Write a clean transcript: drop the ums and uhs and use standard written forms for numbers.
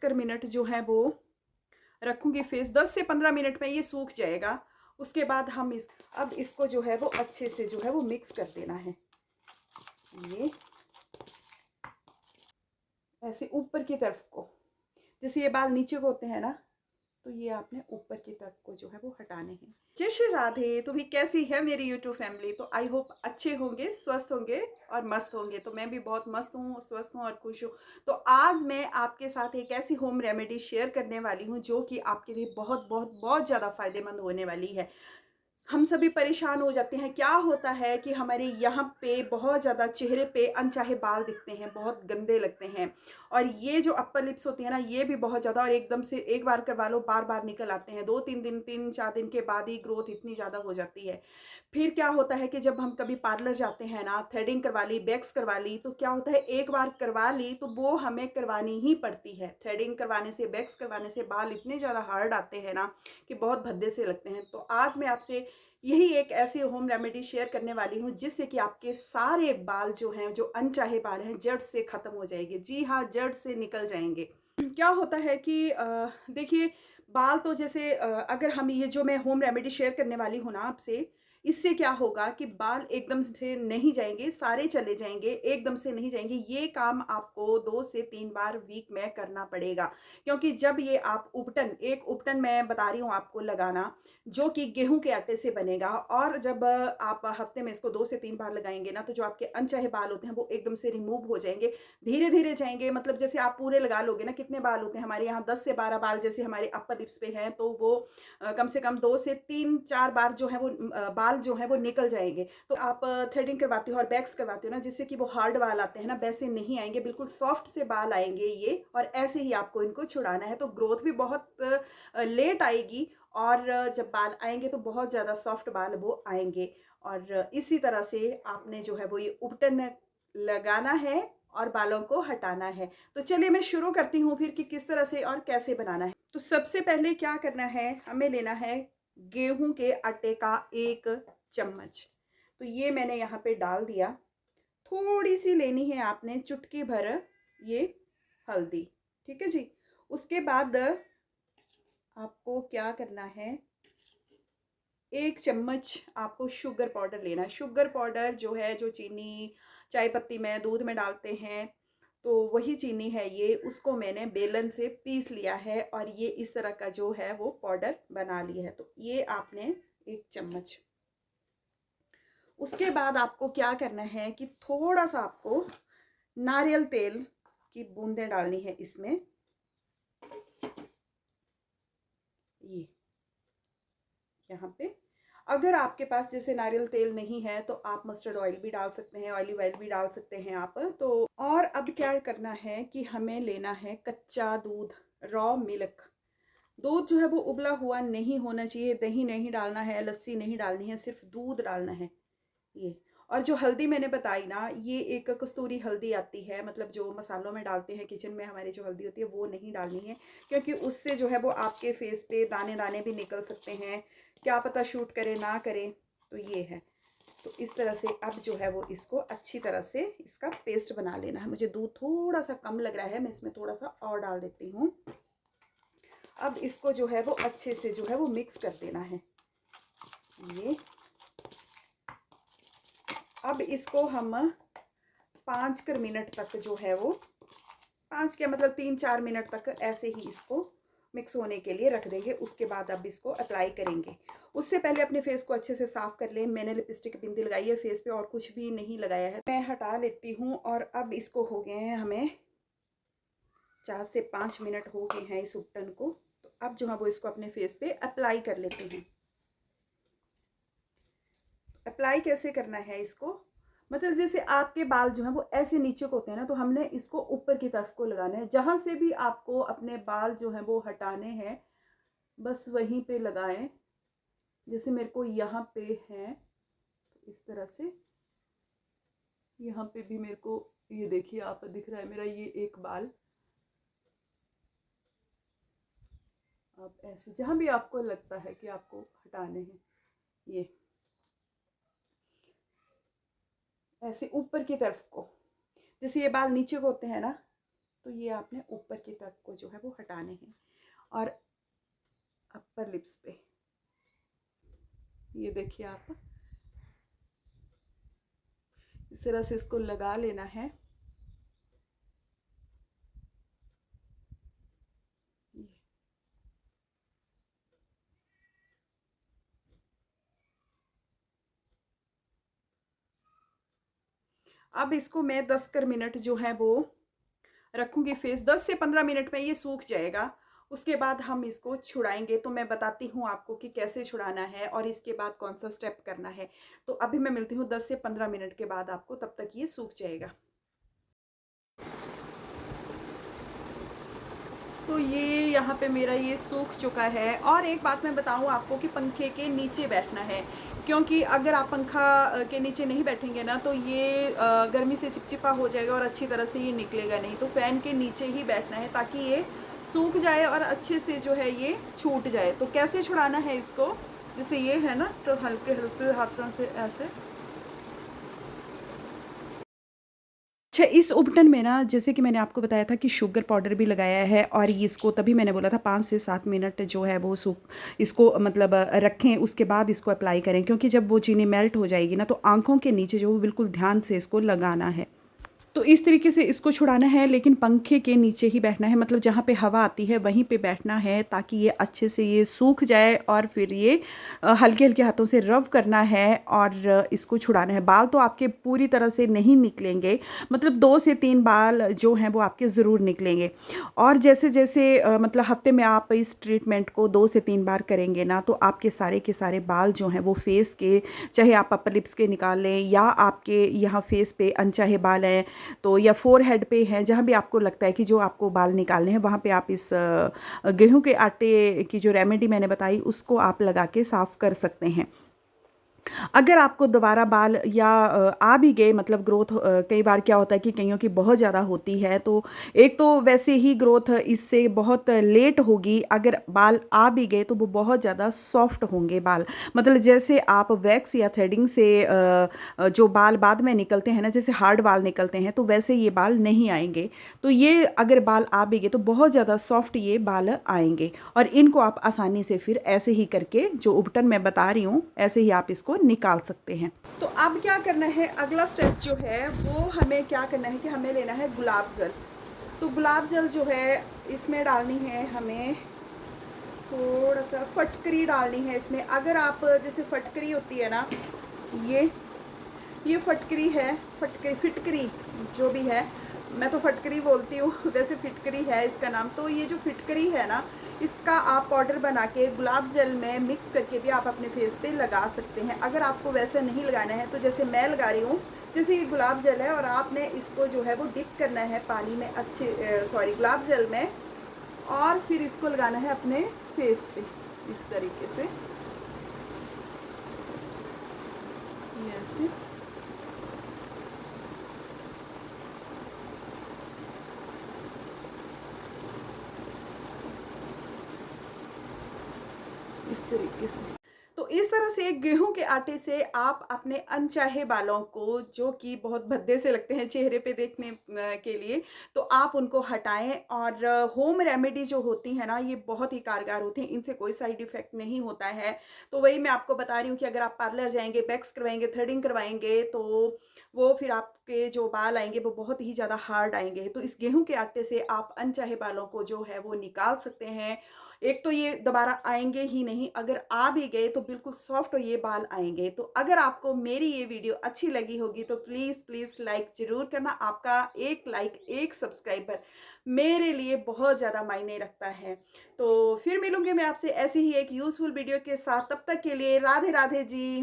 कर मिनट जो है वो रखूँगी फेस। 10 से 15 मिनट में ये सूख जाएगा। उसके बाद हम अब इसको जो है वो अच्छे से जो है वो मिक्स कर देना है। ये ऐसे ऊपर की तरफ को, जैसे ये बाल नीचे को होते हैं ना, तो ये आपने ऊपर की तरफ को जो है वो हटाने हैं। जय श्री राधे। तो भी कैसी है मेरी यूट्यूब फैमिली? तो आई होप अच्छे होंगे, स्वस्थ होंगे और मस्त होंगे। तो मैं भी बहुत मस्त हूँ, स्वस्थ हूँ और खुश हूँ। तो आज मैं आपके साथ एक ऐसी होम रेमेडी शेयर करने वाली हूँ जो कि आपके लिए बहुत बहुत बहुत ज़्यादा फायदेमंद होने वाली है। हम सभी परेशान हो जाते हैं। क्या होता है कि हमारे यहाँ पे बहुत ज़्यादा चेहरे पे अनचाहे बाल दिखते हैं, बहुत गंदे लगते हैं। और ये जो अपर लिप्स होती है ना, ये भी बहुत ज़्यादा, और एकदम से एक बार करवा लो बार बार निकल आते हैं। 2-3 दिन, 3-4 दिन के बाद ही ग्रोथ इतनी ज़्यादा हो जाती है। फिर क्या होता है कि जब हम कभी पार्लर जाते हैं ना, थ्रेडिंग करवा ली, वैक्स करवा ली, तो क्या होता है, एक बार करवा ली तो वो हमें करवानी ही पड़ती है। थ्रेडिंग करवाने से, वैक्स करवाने से बाल इतने ज़्यादा हार्ड आते हैं ना कि बहुत भद्दे से लगते हैं। तो आज मैं आपसे यही एक ऐसी होम रेमेडी शेयर करने वाली हूँ जिससे कि आपके सारे बाल जो हैं, जो अनचाहे बाल हैं, जड़ से ख़त्म हो जाएंगे। जी हाँ, जड़ से निकल जाएंगे। क्या होता है कि देखिए, बाल तो जैसे अगर हम ये जो मैं होम रेमेडी शेयर करने वाली हूँ ना आपसे, इससे क्या होगा कि बाल एकदम से नहीं जाएंगे, सारे चले जाएंगे, एकदम से नहीं जाएंगे। ये काम आपको 2 से 3 बार वीक में करना पड़ेगा। क्योंकि जब ये आप एक उपटन मैं बता रही हूँ आपको लगाना, जो कि गेहूं के आटे से बनेगा। और जब आप हफ्ते में इसको 2 से 3 बार लगाएंगे ना, तो जो आपके अनचाहे बाल होते हैं वो एकदम से रिमूव हो जाएंगे, धीरे धीरे जाएंगे। मतलब जैसे आप पूरे लगा लोगे ना, कितने बाल होते हैं हमारे यहाँ, 10 से 12 बाल जैसे हमारे अपर लिप्स पे हैं, तो वो कम से कम 2 से 3-4 बार जो है वो बाल जो है वो निकल जाएंगे। तो आप थ्रेडिंग करवाते हो और वैक्स करवाते हो ना, जिससे कि वो हार्ड बाल आते हैं ना, वैसे नहीं आएंगे, बिल्कुल सॉफ्ट से बाल आएंगे ये। और ऐसे ही आपको इनको छुड़ाना है। तो ग्रोथ भी बहुत लेट आएगी, और जब बाल आएंगे तो बहुत ज़्यादा सॉफ्ट बाल वो आएंगे। और इसी तरह से आपने जो है वो ये उपटन लगाना है और बालों को हटाना है। तो चलिए मैं शुरू करती हूँ फिर कि किस तरह से और कैसे बनाना है। तो सबसे पहले क्या करना है, हमें लेना है गेहूं के आटे का 1 चम्मच। तो ये मैंने यहाँ पे डाल दिया। थोड़ी सी लेनी है आपने, चुटकी भर ये हल्दी। ठीक है जी। उसके बाद आपको क्या करना है, 1 चम्मच आपको शुगर पाउडर लेना है। शुगर पाउडर जो है, जो चीनी चाय पत्ती में, दूध में डालते हैं, तो वही चीनी है ये। उसको मैंने बेलन से पीस लिया है और ये इस तरह का जो है वो पाउडर बना लिया है। तो ये आपने 1 चम्मच। उसके बाद आपको क्या करना है कि थोड़ा सा आपको नारियल तेल की बूंदें डालनी है इसमें। ये यहाँ पे, अगर आपके पास जैसे नारियल तेल नहीं है तो आप मस्टर्ड ऑयल भी डाल सकते हैं, ऑलिव ऑयल भी डाल सकते हैं आप। तो और अब क्या करना है कि हमें लेना है कच्चा दूध, रॉ मिल्क। दूध जो है वो उबला हुआ नहीं होना चाहिए, दही नहीं डालना है, लस्सी नहीं डालनी है, सिर्फ दूध डालना है ये। और जो हल्दी मैंने बताई ना, ये एक कस्तूरी हल्दी आती है, मतलब जो मसालों में डालते हैं किचन में हमारी, जो हल्दी होती है वो नहीं डालनी है, क्योंकि उससे जो है वो आपके फेस पे दाने दाने भी निकल सकते हैं। क्या पता शूट करे ना करे। तो ये है। तो इस तरह से अब जो है वो इसको अच्छी तरह से इसका पेस्ट बना लेना है। मुझे दूध थोड़ा सा कम लग रहा है, मैं इसमें थोड़ा सा और डाल देती हूँ। अब इसको जो है वो अच्छे से जो है वो मिक्स कर देना है ये। अब इसको हम 5 मिनट तक जो है वो, 5 क्या मतलब 3-4 मिनट तक ऐसे ही इसको मिक्स होने के लिए रख देंगे। उसके बाद अब इसको अप्लाई करेंगे। उससे पहले अपने फेस को अच्छे से साफ कर लें। मैंने लिपस्टिक बिंदी लगाई है फेस पे और कुछ भी नहीं लगाया है, मैं हटा लेती हूँ। और अब इसको हो गए हैं हमें 4 से 5 मिनट हो गए हैं इस उपटन को। तो अब जो है वो इसको अपने फेस पे अप्लाई कर लेते हैं। अप्लाई कैसे करना है इसको, मतलब जैसे आपके बाल जो हैं वो ऐसे नीचे को होते हैं ना, तो हमने इसको ऊपर की तरफ को लगाना है। जहाँ से भी आपको अपने बाल जो हैं वो हटाने हैं, बस वहीं पे लगाएं। जैसे मेरे को यहाँ पे है, तो इस तरह से यहाँ पे भी मेरे को, ये देखिए आप, दिख रहा है मेरा ये एक बाल। आप ऐसे जहाँ भी आपको लगता है कि आपको हटाने हैं, ये ऐसे ऊपर की तरफ को, जैसे ये बाल नीचे को होते हैं ना, तो ये आपने ऊपर की तरफ को जो है वो हटाने हैं। और अपर लिप्स पे ये देखिए आप इस तरह से इसको लगा लेना है। अब इसको मैं 10 कर मिनट जो है वो रखूंगी फेस। 10 से 15 मिनट में ये सूख जाएगा। उसके बाद हम इसको छुड़ाएंगे। तो मैं बताती हूँ आपको कि कैसे छुड़ाना है और इसके बाद कौन सा स्टेप करना है। तो अभी मैं मिलती हूँ 10 से 15 मिनट के बाद आपको, तब तक ये सूख जाएगा। तो ये यहाँ पे मेरा ये सूख चुका है। और एक बात मैं बताऊँ आपको कि पंखे के नीचे बैठना है, क्योंकि अगर आप पंखा के नीचे नहीं बैठेंगे ना तो ये गर्मी से चिपचिपा हो जाएगा और अच्छी तरह से ये निकलेगा नहीं। तो फ़ैन के नीचे ही बैठना है ताकि ये सूख जाए और अच्छे से जो है ये छूट जाए। तो कैसे छुड़ाना है इसको, जैसे ये है ना, तो हल्के हल्के हाथों से ऐसे। अच्छा, इस उपटन में ना जैसे कि मैंने आपको बताया था कि शुगर पाउडर भी लगाया है और इसको तभी मैंने बोला था 5 से 7 मिनट जो है वो सूख इसको मतलब रखें, उसके बाद इसको अप्लाई करें, क्योंकि जब वो चीनी मेल्ट हो जाएगी ना तो आँखों के नीचे जो वो बिल्कुल ध्यान से इसको लगाना है। तो इस तरीके से इसको छुड़ाना है, लेकिन पंखे के नीचे ही बैठना है, मतलब जहाँ पे हवा आती है वहीं पे बैठना है ताकि ये अच्छे से ये सूख जाए। और फिर ये हल्के हल्के हाथों से रब करना है और इसको छुड़ाना है। बाल तो आपके पूरी तरह से नहीं निकलेंगे, मतलब 2 से 3 बाल जो हैं वो आपके ज़रूर निकलेंगे। और जैसे जैसे मतलब हफ्ते में आप इस ट्रीटमेंट को 2 से 3 बार करेंगे ना तो आपके सारे के सारे बाल जो हैं वो फेस के, चाहे आप अपर लिप्स के निकाल लें या आपके यहाँ फेस पे अनचाहे बाल हैं तो, या फोरहेड पे हैं, जहाँ भी आपको लगता है कि जो आपको बाल निकालने हैं वहाँ पे आप इस गेहूं के आटे की जो रेमेडी मैंने बताई उसको आप लगा के साफ़ कर सकते हैं। अगर आपको दोबारा बाल या आ भी गए, मतलब ग्रोथ कई बार क्या होता है कि कईयों की बहुत ज़्यादा होती है, तो एक तो वैसे ही ग्रोथ इससे बहुत लेट होगी। अगर बाल आ भी गए तो वो बहुत ज़्यादा सॉफ्ट होंगे बाल, मतलब जैसे आप वैक्स या थ्रेडिंग से जो बाल बाद में निकलते हैं ना, जैसे हार्ड बाल निकलते हैं, तो वैसे ये बाल नहीं आएंगे। तो ये अगर बाल आ भी गए तो बहुत ज़्यादा सॉफ्ट ये बाल आएंगे और इनको आप आसानी से फिर ऐसे ही करके जो उपटन मैं बता रही हूँ ऐसे ही आप इसको निकाल सकते हैं। तो अब क्या करना है, अगला स्टेप जो है वो हमें क्या करना है कि हमें लेना है गुलाब जल। तो गुलाब जल जो है इसमें डालनी है हमें, थोड़ा सा फटकरी डालनी है इसमें। अगर आप जैसे फटकरी होती है ना, ये फटकरी है, फटकरी फिटकरी जो भी है, मैं तो फटकरी बोलती हूँ वैसे फिटकरी है इसका नाम। तो ये जो फिटकरी है ना, इसका आप पाउडर बना के गुलाब जल में मिक्स करके भी आप अपने फेस पे लगा सकते हैं। अगर आपको वैसे नहीं लगाना है तो जैसे मैं लगा रही हूँ, जैसे ये गुलाब जल है और आपने इसको जो है वो डिप करना है पानी में, गुलाब जल में, और फिर इसको लगाना है अपने फेस पे इस तरीके से, ऐसे। इस तरीके से। तो इस तरह से गेहूं के आटे से आप अपने अनचाहे बालों को, जो कि बहुत भद्दे से लगते हैं चेहरे पे देखने के लिए, तो आप उनको हटाएं। और होम रेमेडी जो होती है ना, ये बहुत ही कारगर होती हैं, इनसे कोई साइड इफेक्ट नहीं होता है। तो वही मैं आपको बता रही हूँ कि अगर आप पार्लर जाएंगे, वैक्स करवाएंगे, थ्रेडिंग करवाएंगे, तो वो फिर आपके जो बाल आएंगे वो बहुत ही ज़्यादा हार्ड आएंगे। तो इस गेहूं के आटे से आप अनचाहे बालों को जो है वो निकाल सकते हैं। एक तो ये दोबारा आएंगे ही नहीं, अगर आ भी गए तो बिल्कुल सॉफ्ट ये बाल आएंगे। तो अगर आपको मेरी ये वीडियो अच्छी लगी होगी तो प्लीज़ प्लीज़ लाइक ज़रूर करना। आपका एक लाइक, एक सब्सक्राइबर मेरे लिए बहुत ज़्यादा मायने रखता है। तो फिर मिलूंगी मैं आपसे ऐसी ही एक यूज़फुल वीडियो के साथ। तब तक के लिए राधे राधे जी।